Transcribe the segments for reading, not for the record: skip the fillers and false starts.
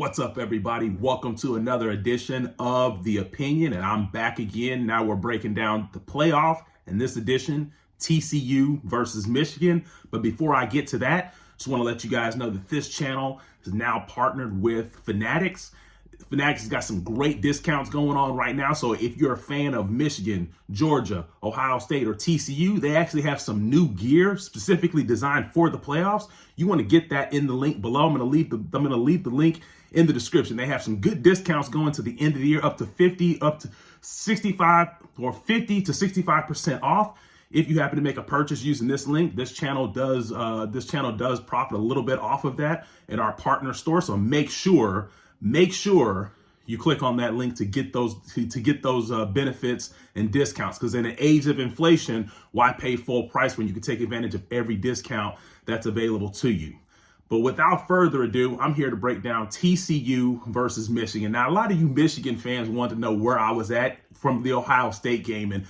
What's up, everybody? Welcome to another edition of The Opinion, and I'm back again. Now we're breaking down the playoff, in this edition, TCU versus Michigan. But before I get to that, just want to let you guys know that this channel is now partnered with Fanatics. Fanatics has got some great discounts going on right now. So if you're a fan of Michigan, Georgia, Ohio State, or TCU, they actually have some new gear specifically designed for the playoffs. You want to get that in the link below. I'm going to leave the link in the description. They have some good discounts going to the end of the year, up to 50, up to 65, or 50 to 65% off. If you happen to make a purchase using this link, this channel does profit a little bit off of that in our partner store. So make sure you click on that link to get those benefits and discounts, because in an age of inflation, why pay full price when you can take advantage of every discount that's available to you? But without further ado, I'm here to break down TCU versus Michigan. Now, a lot of you Michigan fans want to know where I was at from the Ohio State game, and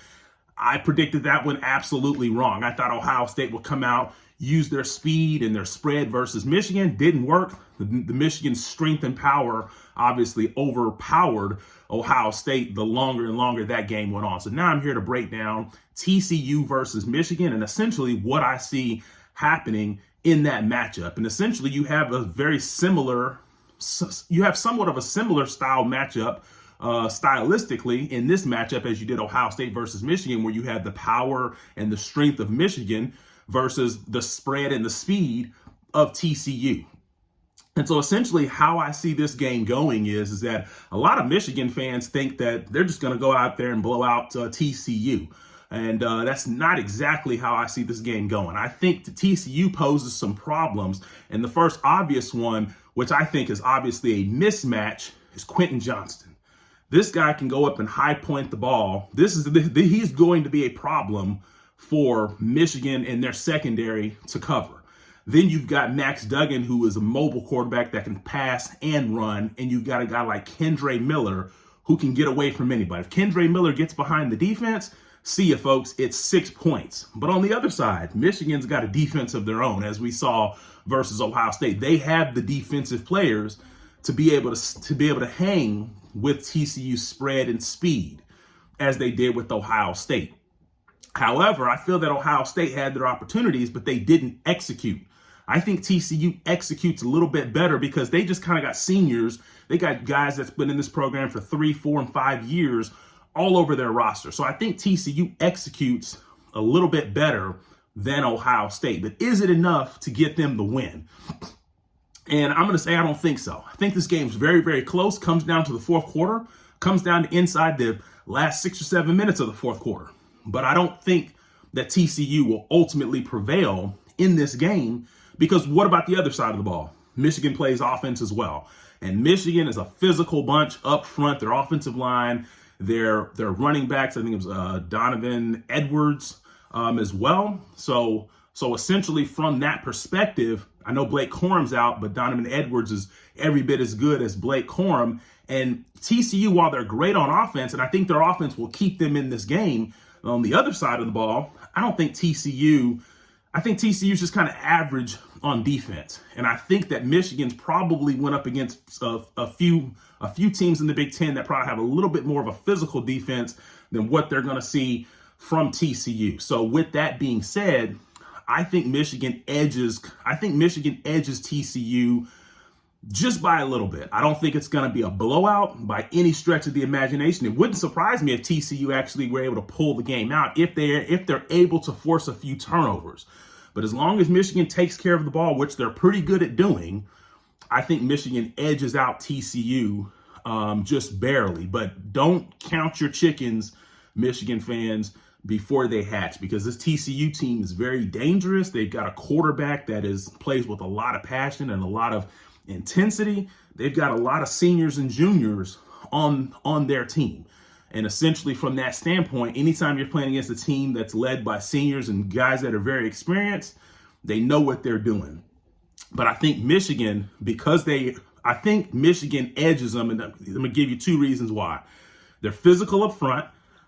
I predicted that one absolutely wrong. I thought Ohio State would come out, use their speed and their spread versus Michigan. Didn't work. The Michigan's strength and power obviously overpowered Ohio State the longer and longer that game went on. So now I'm here to break down TCU versus Michigan and essentially what I see happening in that matchup. And essentially you have somewhat of a similar style matchup stylistically in this matchup as you did Ohio State versus Michigan, where you had the power and the strength of Michigan versus the spread and the speed of TCU. And so essentially how I see this game going is that a lot of Michigan fans think that they're just going to go out there and blow out TCU. And that's not exactly how I see this game going. I think the TCU poses some problems. And the first obvious one, which I think is obviously a mismatch, is Quentin Johnston. This guy can go up and high point the ball. He's going to be a problem for Michigan and their secondary to cover. Then you've got Max Duggan, who is a mobile quarterback that can pass and run. And you've got a guy like Kendre Miller who can get away from anybody. If Kendre Miller gets behind the defense, see ya, folks, it's 6 points. But on the other side, Michigan's got a defense of their own, as we saw versus Ohio State. They have the defensive players to be able to hang with TCU's spread and speed, as they did with Ohio State. However, I feel that Ohio State had their opportunities, but they didn't execute. I think TCU executes a little bit better because they just kind of got seniors. They got guys that's been in this program for 3, 4, and 5 years all over their roster. So I think TCU executes a little bit better than Ohio State. But is it enough to get them the win? And I'm going to say I don't think so. I think this game's very, very close. Comes down to the fourth quarter. Comes down to inside the last 6 or 7 minutes of the fourth quarter. But I don't think that TCU will ultimately prevail in this game, because what about the other side of the ball? Michigan plays offense as well. And Michigan is a physical bunch up front. Their offensive line, their running backs, I think it was Donovan Edwards as well. So essentially from that perspective, I know Blake Corum's out, but Donovan Edwards is every bit as good as Blake Corum. And TCU, while they're great on offense, and I think their offense will keep them in this game, on the other side of the ball, I think TCU's just kind of average on defense. And I think that Michigan's probably went up against a few teams in the Big Ten that probably have a little bit more of a physical defense than what they're going to see from TCU. So with that being said, I think Michigan edges TCU just by a little bit. I don't think it's going to be a blowout by any stretch of the imagination. It wouldn't surprise me if TCU actually were able to pull the game out if they're able to force a few turnovers. But as long as Michigan takes care of the ball, which they're pretty good at doing, I think Michigan edges out TCU just barely. But don't count your chickens, Michigan fans, before they hatch, because this TCU team is very dangerous. They've got a quarterback that plays with a lot of passion and a lot of intensity. They've got a lot of seniors and juniors on their team. And essentially from that standpoint, anytime you're playing against a team that's led by seniors and guys that are very experienced, they know what they're doing. But I think Michigan, I think Michigan edges them, and I'm going to give you 2 reasons why. They're physical up front.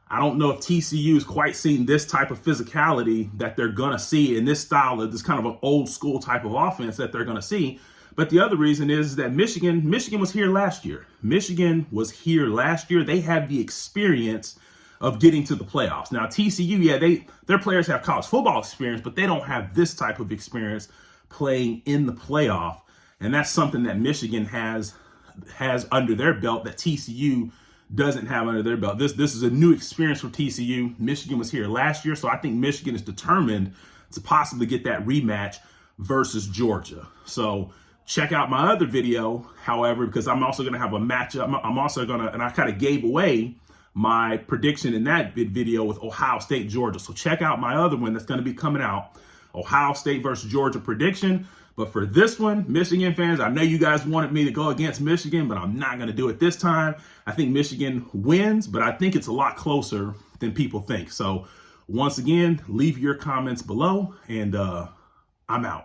I don't know if TCU is quite seeing this type of physicality that they're going to see in this style of this kind of an old school type of offense that they're going to see. But the other reason is that Michigan was here last year. Michigan was here last year. They had the experience of getting to the playoffs. Now TCU, yeah, their players have college football experience, but they don't have this type of experience playing in the playoff. And that's something that Michigan has under their belt that TCU doesn't have under their belt. This is a new experience for TCU. Michigan was here last year, so I think Michigan is determined to possibly get that rematch versus Georgia. So check out my other video, however, because I'm also going to have a matchup. I'm also going to, and I kind of gave away my prediction in that video with Ohio State, Georgia. So check out my other one that's going to be coming out, Ohio State versus Georgia prediction. But for this one, Michigan fans, I know you guys wanted me to go against Michigan, but I'm not going to do it this time. I think Michigan wins, but I think it's a lot closer than people think. So once again, leave your comments below, and I'm out.